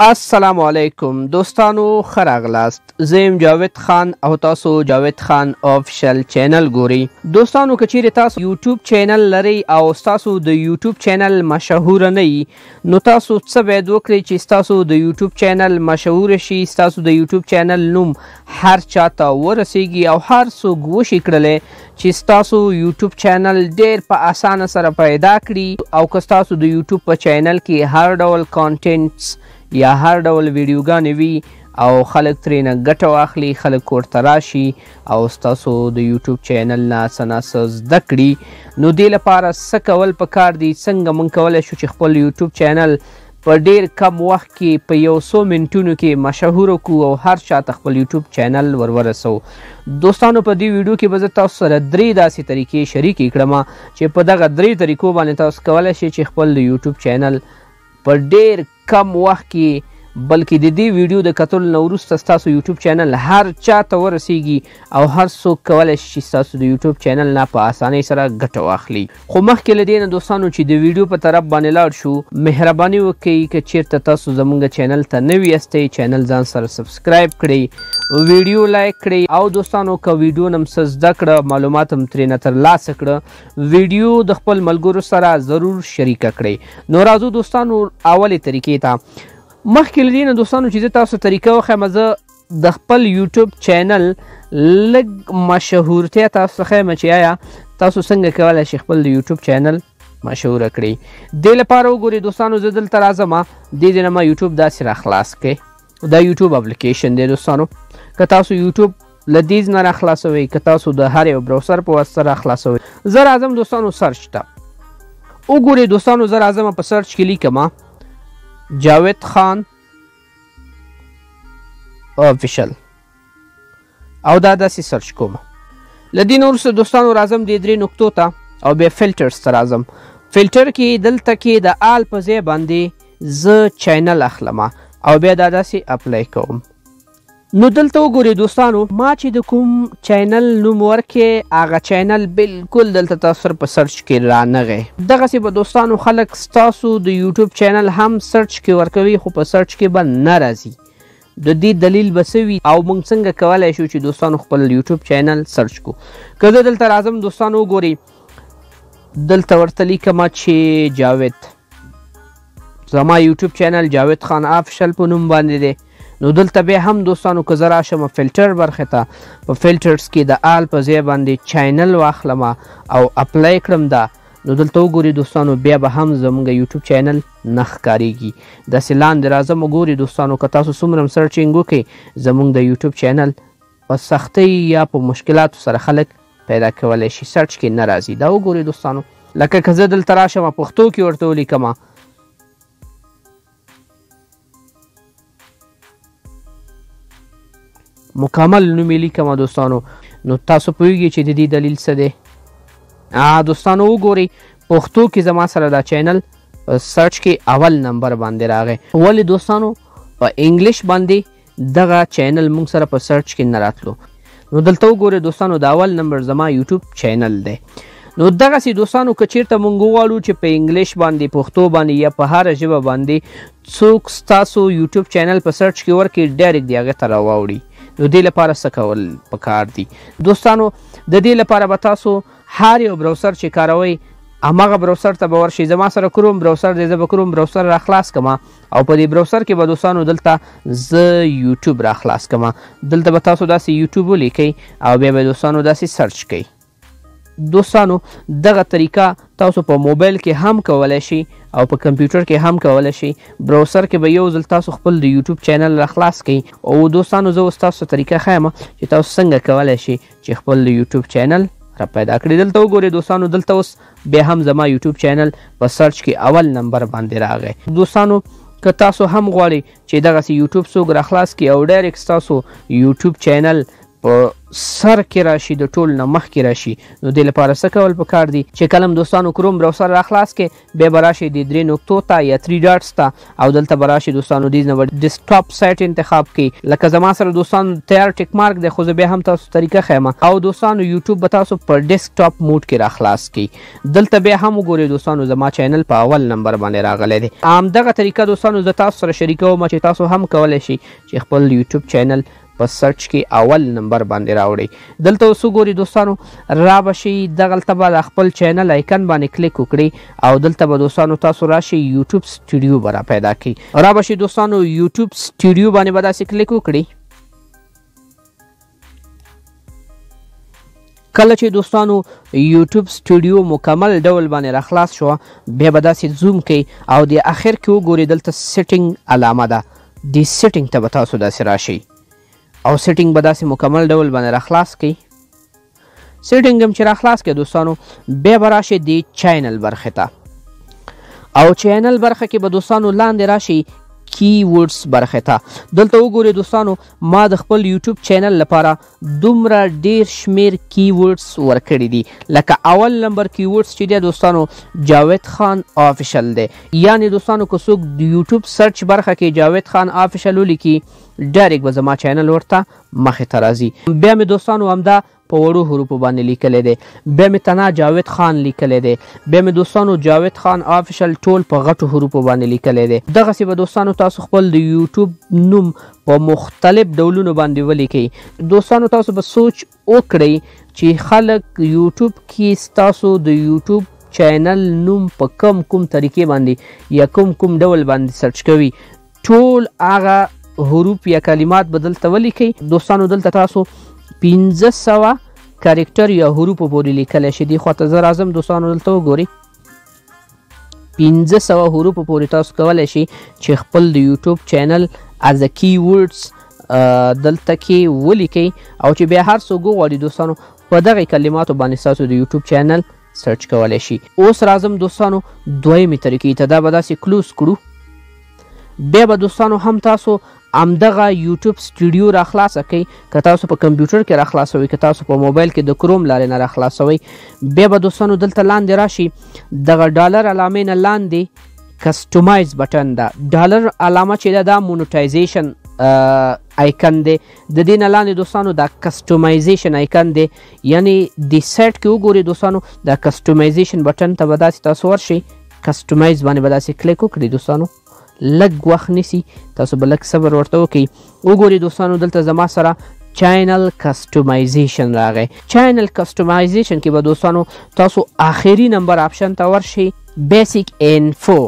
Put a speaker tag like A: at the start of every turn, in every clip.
A: السلام علیکم دوستانو، ښه راغلاست. زه یم جاوید خان او تاسو جاوید خان آفیشل چینل ګورئ. دوستانو که چیرې تاسو یوټیوب چینل لرئ او ستاسو د یوټیوب چینل مشهوره نه وي، نو تاسو څه باید وکړئ چې ستاسو د یوټیوب چینل مشهوره شي، ستاسو د یوټیوب چینل نوم هر چاته ورسیږي او هر څوک وشي کړلی چې ستاسو یوټیوب چینل ډیر په اسانه سره پیدا کړي. او که ستاسو د یوټیوب په چینل کې هر ډول کانټینټس یا هر ډول ویډیوګانې وي او خلک ترېنه ګټه واخلي، خلک ورته راشي او ستاسو د یوټیوب چینل نه څه نه څه زده کړي، نو دې لپاره څه کول پکار دي؟ څنګه موږ کولی شو چې خپل یوټیوب چینل په ډیر کم وخت کې په 100 منټونو کې مشهوره کړو او هر چاته خپل یوټیوب چینل ورسو. دوستانو په دې ویډیو کې به زه تاسو سره 3 داسې طریقې شریکې کړم چې په دغه 3 طریقو باندې تاسو کولی شئ چې خپل یوټیوب چینل په ډیر کم وخت کې، بلکې د دې ویډیو د کتلو نه وروسته ستاسو یوټیوب چینل هر چاته ورسیږي او هر څوک کولی شي چې ستاسو د یوټیوب چینل نه په اسانۍ سره ګټه واخلي. خو مخکې له دې نه دوستانو چې د ویډیو په طرف باندې لاړ شو، مهرباني وکړئ که چیرته تاسو زموږ چینل ته نوي یاستئ، چینل ځان سره سبسکرایب کړئ، ویډیو لایک کړئ او دوستانو که ویډیو نه څه زده کړه، معلومات هم ترېنه ترلاسه کړه، ویډیو د خپل ملګرو سره ضرور شریکه کړئ. نو راځو دوستانو اولې طریقې ته. مخکې له دې نه دوستانو چې زه تاسو طریقه وښیم، زه د خپل یوټیوب چینل لږ مشهورتیا تاسو ښیم چې آیا تاسو څنګه کولی شئ خپل د یوټیوب چینل مشهوره کړئ. دې لپاره وګورئ دوستانو، زه دلته راځم، دې ځای نه ما یوټیوب داسې راخلاص کړئ. دا یوټیوب اپلیکیشن دی دوستانو. که تاسو یوټیوب له دې نه راخلاصوئ، که تاسو د هر یو براوزر په واسطه راخلاصوئ، زه راځم دوستانو سرچ ته. وګورئ دوستانو، زه راځم په سرچ کې لیکم جاوید خان آفیشل او دا داسې سرچ کوم. له دې نه وروسته دوستانو راځم دې 3 نقطو ته او بیا فلټرز ته راځم. فلټر کې دلته کې د آل په ځای باندې زه چینل اخلم او بیا دا داسې اپلای کوم. نو دلته وګورئ دوستانو، ما چې د کوم چینل نوم ورکې هغه چینل بالکل دلته تاسو سره په سرچ کې رانغی. دغسې به دوستانو خلک ستاسو د یوټیوب چینل هم سرچ کې ورکوي، خو په سرچ کې به نه راځي. د دې دلیل به څه وي او موږ څنګه کولی شو چې دوستانو خپل یوټیوب چینل سرچ کو؟ که زه دلته راځم دوستانو وګورئ، دلته ورته لیکم چې جاوید، زما یوټیوب چینل جاوید خان آفیشل په نوم باندې دی. نو دلته بیا هم دوستانو که زه راشم فلټر برخې ته، په فلټرز کې د آل په ځای باندې چینل واخلم او اپلای کړم دا، نو دلته وګورئ دوستانو بیا به هم زموږ یوټیوب چینل نه ښکارېږي. داسې لاندې راځم وګورئ دوستانو، که تاسو څومره هم سرچینګ وکړئ، زموږ د یوټیوب چینل په سختۍ یا په مشکلاتو سره خلک پیدا کولی شي، سرچ کې نه راځي. دا وګورئ دوستانو، لکه که زه دلته راشم پښتو کې ورته ولیکم، مکمل نوم یې لیکم دوستانو، نو تاسو پوهیږئ چې د دې دلیل څه دی. دوستانو وګورئ، پښتو کې زما سره دا چینل په سرچ کې اول نمبر باندې راغی. ولې دوستانو په انګلیش باندې دغه چینل موږ سره په سرچ کې نه راتلو؟ نو دلته وګورئ دوستانو، د اول نمبر زما یوټیوب چینل دی. نو دغسې دوستانو که چیرته موږ وغواړو چې په انګلیش باندې، پښتو باندې یا په هره ژبه باندې څوک ستاسو یوټیوب چینل په سرچ کې ورکړي، ډایرکټ د هغې ته راواوړي، نو دې لپاره څه کول پکار دي؟ دوستانو د دې لپاره به تاسو هر یو براوزر چې کاروئ هماغه براوزر ته به ورشئ. زما سره کروم براوزر دی، زه به کروم براوزر راخلاص کړم او په دې براوزر کې به دوستانو دلته زه یوټیوب راخلاص کړم. دلته به تاسو داسې یوټیوب ولیکئ او بیا به دوستانو داسې سرچ کوئ. دوستانو دغه طریقه تاسو په موبایل کې هم کولی شئ او په کمپیوټر کې هم کولی شئ. براوزر کې به یو ځل تاسو خپل د یوټیوب چینل راخلاص کړئ. او دوستانو زه اوس تاسو طریقه ښیم چې تاسو څنګه کولی شئ چې خپل د یوټیوب چینل را پیدا کړئ. دلته وګورئ دوستانو، دلته اوس بیا هم زما یوټیوب چینل په سرچ کې اول نمبر باندې راغی. دوستانو که تاسو هم غواړئ چې دغسې یوټیوب څوک راخلاص کړي او ډایرکټ ستاسو یوټیوب چینل په سر کې راشي د ټول نه مخکې راشي نو دې لپاره څه کول پکار دي چې کله دوستانو کروم براوسر را خلاص کې بیا به راشي د 3 نقطو ته یا 3 ډاټس ته او دلته به راشي دوستانو دې نه به ډیسکټاپ سایټ انتخاب کړئ لکه زما سره دوستانو تیار ټیک مارک دی خو زه بیا هم تاسو طریقه ښیم او دوستانو یوټیوب به تاسو په ډیسکټاپ موډ کې را خلاص کړئ دلته بیا هم وګورئ دوستانو زما چینل په اول نمبر باندې راغلی دی همدغه طریقه دوستانو زه تاسو سره شریکوم چې تاسو هم کولی شئ چې خپل یوټیوب چینل په سرچ کې اول نمبر باندې راوړئ دلته اوس وګورئ دوستانو را به شئ دغلته به د خپل چینل آیکن باندې کلیک وکړئ او دلته به دوستانو تاسو راشئ یوټیوب سټوډیو به را پیدا کړئ را به شئ دوستانو یوټیوب سټوډیو باندې به داسې کلیک وکړئ کله چې دوستانو یوټیوب سټوډیو مکمل ډول باندې را خلاص شو بیا به داسې زوم کړئ او د اخر کې وګورئ دلته سیټینګ علامه ده د سیټینګ ته به تاسو داسې راشئ او سیټینګ به داسې مکمل ډول باندې را خلاص کړئ سیټینګ هم چې را خلاص کړئ دوستانو بیا به راشئ د چینل برخې ته او چینل برخه کې به دوستانو لاندې راشئ کی ورډز برخه ته دلته وګورئ دوستانو ما د خپل یوټیوب چینل لپاره دومره ډیر شمیر کی ورډز ورکړي دي لکه اول نمبر کی ورډز چې دی دوستانو جاوید خان آفیشل دی یعنی دوستانو که څوک د یوټیوب سرچ برخه کې جاوید خان آفیشل ولیکي ډایرکټ به زما چینل ورته مخې ته راځي بیا مې دوستانو همدا په وړو حروفو باندې لیکلی دی بیا مې تنها جاوید خان لیکلی دی بیا مې دوستانو جاوید خان آفیشل ټول په غټو حروفو باندې لیکلی دی دغسې به دوستانو تاسو خپل د یوټیوب نوم په مختلف ډولونو باندې ولیکئ دوستانو تاسو به سوچ وکړئ چې خلک یوټیوب کې ستاسو د یوټیوب چینل نوم په کوم طریقې باندې یا کوم ډول باندې سرچ کوي ټول هغه حروف یا کلمات به دلته ولیکئ دوستانو دلته تاسو 1500 کاریکټر یا حروف پورې لیکلی شي دې خواته زه راځم دوستانو دلته وګورئ 1500 حروف پورې تاسو کولی شئ چې خپل د یوټیوب چینل از کی ورډز دلته کې ولیکئ او چې بیا هر څوک وغواړي دوستانو په دغه کلماتو باندې ستاسو د یوټیوب چینل سرچ کولی شي اوس راځم دوستانو دویمې طریقې ته دا به داسې کلوز کړو بیا به دوستانو هم تاسو همدغه یوټیوب سټوډیو را خلاصه کړئ که تاسو په کمپیوټر کې را خلاصوئ که تاسو په موبایل کې د کروم لارې نه را خلاصوئ بیا به دوستانو دلته لاندې راشي دغه ډالر علامې نه لاندې کسټمایز بټن ده ډالر علامه چې ده دا مونټایزیشن آیکن دی د دې نه لاندې دوستانو دا کسټمایزیشن آیکن دی یعنی د سایټ کې وګورئ دوستانو دا کسټمایزیشن بټن ته به داسې تاسو ورشئ کسټمایز باندې به داسې کلیک وکړئ دوستانو لږ وخت نیسي تاسو به لږ صبر ورته وکړئ وګورئ دوستانو دلته زما سره چینل کسټمایزیشن راغی چینل کسټمایزیشن کې به دوستانو تاسو آخري نمبر آپشن ته ورشئ بیسیک انفو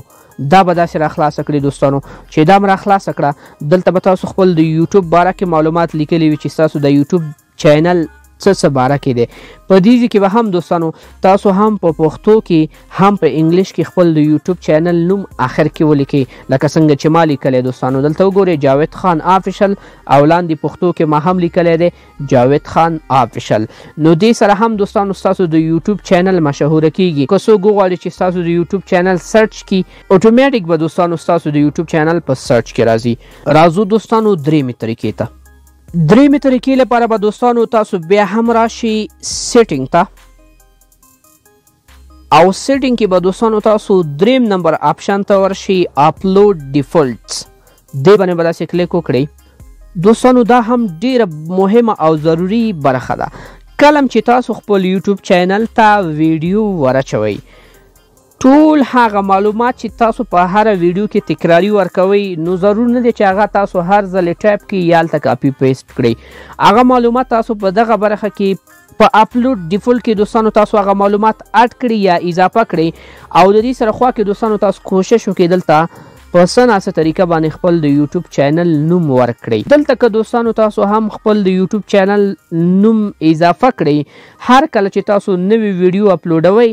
A: دا به داسې را خلاصه کړي دوستانو چې دا م را خلاصه کړه دلته به تاسو خپل د یوټیوب باره کې معلومات لیکلي وي چې ستاسو د یوټیوب چینل څه باره کې دی په دې کې به هم دوستانو تاسو هم په پښتو کې هم په انګلیش کې خپل د یوټیوب چینل نوم آخر کې ولیکئ لکه څنګه چې ما لیکلی دوستانو دلته وګورئ جاوید خان آفیشل او لاندې پښتو کې ما هم لیکلی دی جاوید خان آفیشل نو دې سره هم دوستانو ستاسو د یوټیوب چینل مشهوره کیږي که څوک وغواړي چې ستاسو د یوټیوب چینل سرچ کړي اتومیټیک به دوستانو ستاسو د یوټیوب چینل په سرچ کې راځي راځو دوستانو درېیمې طریقې ته درېیمې طریقې لپاره به دوستانو تاسو بیا هم راشئ سیټینګ ته او سیټینګ کې به دوستانو تاسو درېیم نمبر آپشن ته ورشئ اپلوډ ډیفالټس دې باندې به داسې کلیک وکړئ دوستانو دا هم ډیره مهمه او ضروري برخه ده کله چې تاسو خپل یوټیوب چینل ته ویډیو ورچوئ ټول هغه معلومات چې تاسو په هر ویډیو کې تکراری ورکوئ نو ضرور نه دی چې هغه تاسو هر ځل ټایپ کړئ یا هلته کاپي پیسټ کړئ هغه معلومات تاسو په دغه برخه کې په اپلوډ ډیفالټ کې دوستانو تاسو هغه معلومات اډ کړئ یا اضافه کړئ او د دې سره خوا کې دوستانو تاسو کوشش وکړئ دلته په څه ناسه طریقه باندې خپل د یوټیوب چینل نوم ورکړئ دلته که دوستانو تاسو هم خپل د یوټیوب چینل نوم اضافه کړئ هر کله چې تاسو نوی ویډیو اپلوډوئ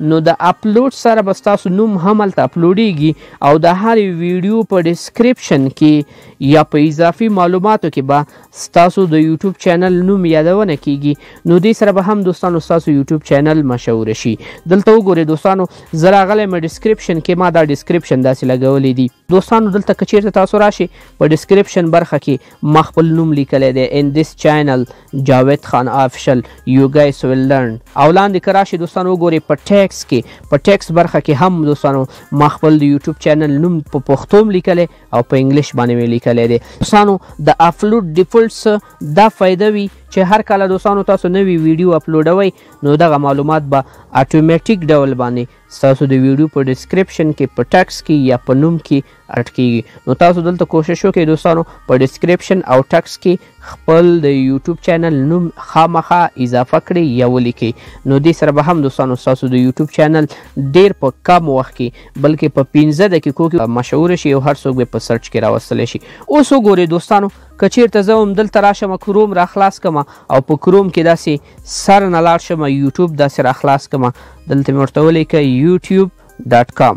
A: نو د اپلوډ سره به ستاسو نوم هم هلته اپلوډیږي او د هرې ویډیو په ډسکرپشن کې یا په اضافي معلوماتو کې به ستاسو د یوټیوب چینل نوم یادونه کیږي نو دې سره به هم دوستانو ستاسو یوټیوب چینل مشهوره شي دلته وګورئ دوستانو زه راغلی م ډسکرپشن کې ما دا ډسکرپشن داسې لګولی دي دوستانو دلته که چیرته تاسو راشي په ډسکرپشن برخه کې ما خپل نوم لیکلی دی ان دیس چینل جاوید خان آفیشل یو گایس ویل لرن او لاندې که راشي دوستانو وګورئ په ټیکس کې په ټیکس برخه کې هم دوستانو ما خپل د یوټیوب چینل نوم په پښتو هم لیکلی او په انګلیش باندې مې لیکلی دی. دوستانو د اپلوډ ډیفالټس دا فایده وي چې هر کله دوستانو تاسو نوی ویډیو اپلوډوئ نو دغه معلومات به اتوماتیک ډول باندې ستاسو د ویډیو په ډسکرپشن کې په ټکس کې یا په نوم کې اډ کیږي. نو تاسو دلته کوشش وکړئ دوستانو په ډسکرپشن او ټکس کې خپل د یوټیوب چینل نوم خامخا اضافه کړئ یا ولیکئ. نو دې سره به هم دوستانو ستاسو د یوټیوب چینل ډیر په کم وخت کې بلکې په 15 دقیقو کې مشهور شي او هر څوک به په سرچ کې راوستلی شي. اوس وګورئ دوستانو که چیرته زه هم دلته راشم کروم را خلاص کړم او په کروم کې داسې سر نه لاړ شم یوټیوب داسې را خلاص کړم دلته مې ورته ولیکئ youtube.com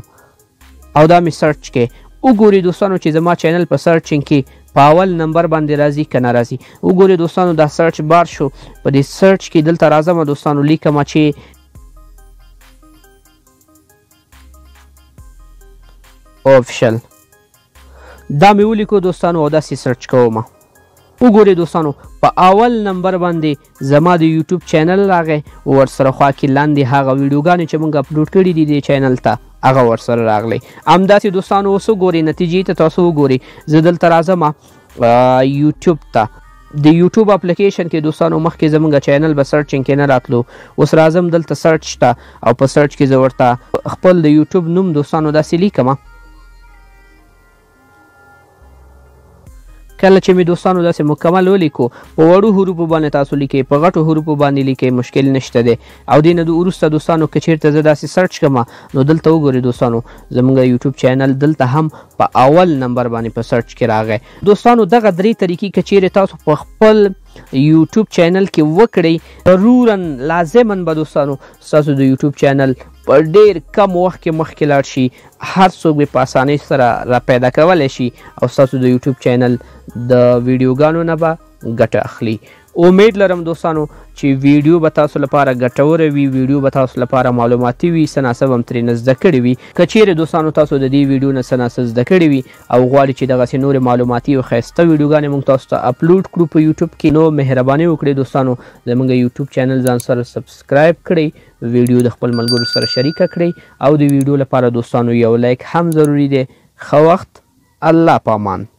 A: او دا مې سرچ کې وګورئ دوستانو چې زما چینل په سرچینګ کې په اول نمبر باندې راځي که نه راځي. وګورئ دوستانو دا سرچ بار شو په دې سرچ کې دلته راځم دوستانو لیکم چې آفیشل دا مې ولیکو دوستانو او داسې سرچ کوم. وګورئ دوستانو په اول نمبر باندې زما د یوټیوب چینل راغی ورسره خوا کې لاندې هغه ویډیوګانې چې موږ اپلوډ کړي دي دې چینل ته هغه ورسره راغلی. همداسې دوستانو اوس وګورئ نتیجې ته تاسو وګورئ زه دلته راځم یوټیوب ته د یوټیوب اپلیکیشن کې دوستانو مخکې زموږ چینل به سرچینګ کې نه راتلو. اوس راځم دلته سرچ ته او په سرچ کې زه ورته خپل د یوټیوب نوم دوستانو داسې لیکم. کله چې مې دوستانو داسې مکمل ولیکو په وړو حروفو باندې تاسو لیکئ په غټو حروفو باندې لیکئ مشکل نشته دی. او دې نه وروسته دوستانو که چیرته زه داسې سرچ کړم نو دلته وګورئ دوستانو زموږ یوټیوب چینل دلته هم په اول نمبر باندې په سرچ کې راغی. دوستانو دغه درې طریقې که چیرې تاسو په خپل یوټیوب چینل کې وکړئ ضرورا لازما به دوستانو ستاسو د یوټیوب چینل په ډیر کم وخت کې مخکې لاړ شي. هر څوک به په اسانۍ سره را پیدا کولی شي او ستاسو د یوټیوب چینل د ویډیوګانو نه به ګټه اخلي. امید لرم دوستانو چې ویډیو به تاسو لپاره ګټوره وي ویډیو به تاسو لپاره معلوماتي وي څه ناڅه هم ترېنه زده کړي وي. که چیرې دوستانو تاسو د دې ویډیو نه څه ناڅه زده کړي وي او غواړئ چې دغسې نورې معلوماتي او ښایسته ویډیوګانې موږ تاسو ته اپلوډ کړو په یوټیوب کې نو مهرباني وکړئ دوستانو زموږ یوټیوب چینل ځان سره سبسکرایب کړئ ویډیو د خپل ملګرو سره شریکه کړئ او د ویډیو لپاره دوستانو یو لایک هم ضروري دی. ښه وخت الله پامان.